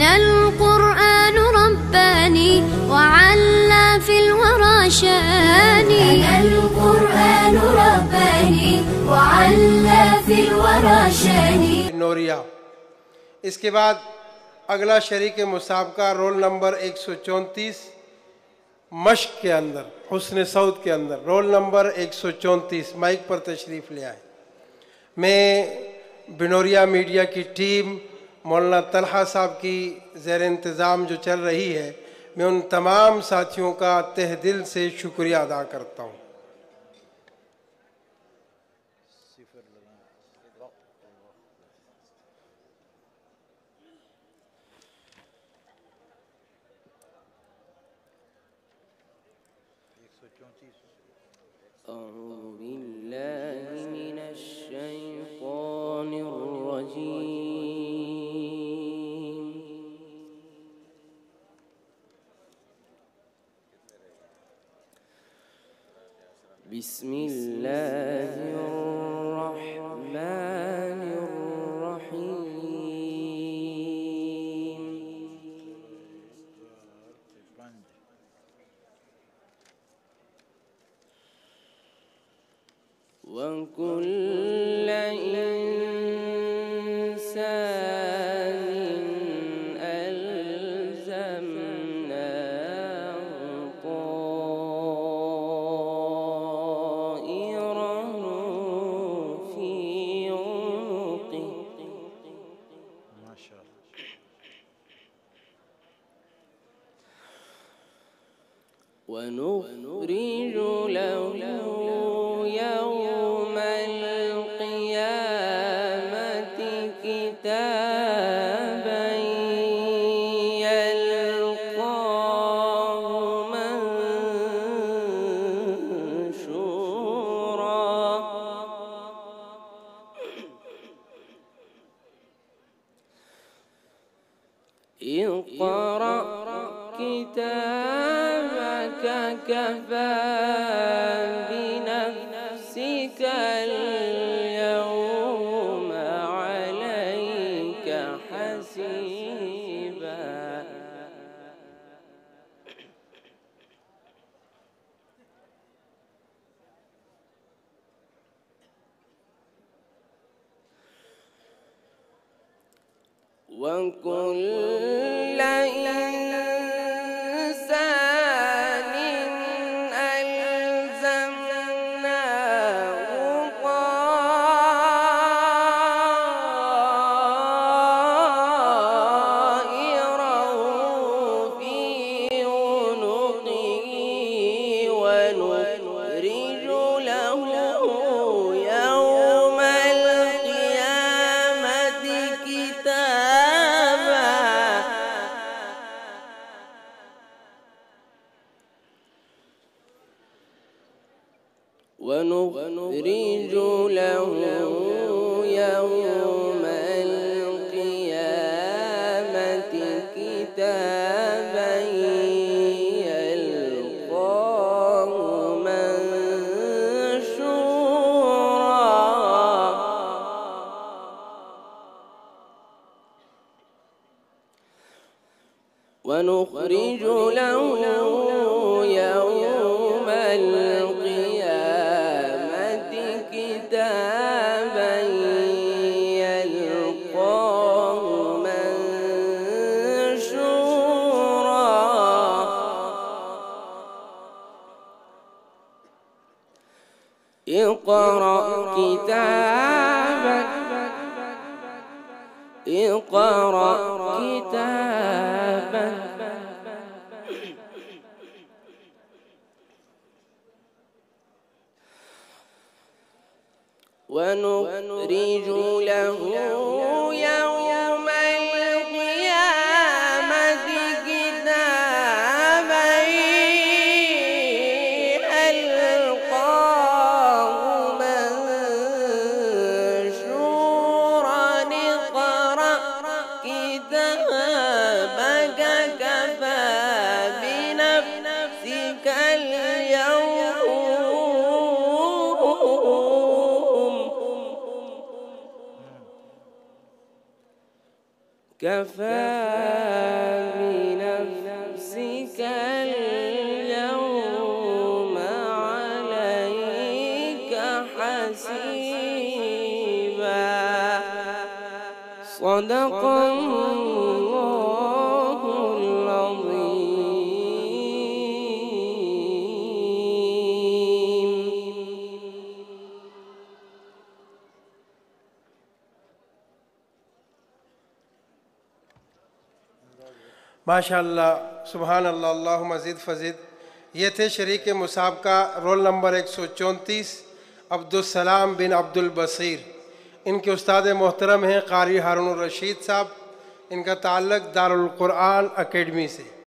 أنا القرآن رباني وعلى في الورى شاني. أنا القرآن رباني وعلى في الورى شاني. नूरिया। इसके बाद अगला शरीक मुसाबका रोल नंबर 134 मश्क के अंदर, हुस्न सऊद के अंदर, रोल नंबर 134 माइक पर तशरीफ़ ले आए। मैं बिनोरिया मीडिया की टीम, मौलाना तलहा साहब की ज़ेर इंतज़ाम जो चल रही है, मैं उन तमाम साथियों का तहे दिल से शुक्रिया अदा करता हूँ। أعوذ بالله من الشيطان الرجيم. بسم الله الرحمن الرحيم. وكل إنسان ألزمناه طائره في عنقه. ما شاء الله. ونخرج له يوم القيامة كتابا يلقاه منشورا. اقرأ كتابك كفى بنفسك اليوم عليك حسيبا. وكل إنسان ألزمناه طائره في عنقه. ونخرج له يوم القيامة كتابا ونخرج له يوم القيامة كتابا يلقاه منشورا. ونخرج له يوم القيامة كتابا يلقاه منشورا. اقرأ كتابك اقرأ كتابك ونخرج له يوم القيامة كتابا ألقاه منشورا. اقرأ كتابك كفى بنفسك اليوم كفى بنفسك اليوم عليك حسيبا صدق الله العظيم. माशाअल्लाह, सुभान अल्लाह, अल्लाहुम्मा ज़िद फ़ज़िद। ये थे शरीक मुसाबका रोल नंबर 134 अब्दुस्सलाम बिन अब्दुल बसीर। इनके उस्ताद मोहतरम हैं कारी हारून रशीद साहब। इनका ताल्लुक़ दारुल क़ुरआन अकेडमी से।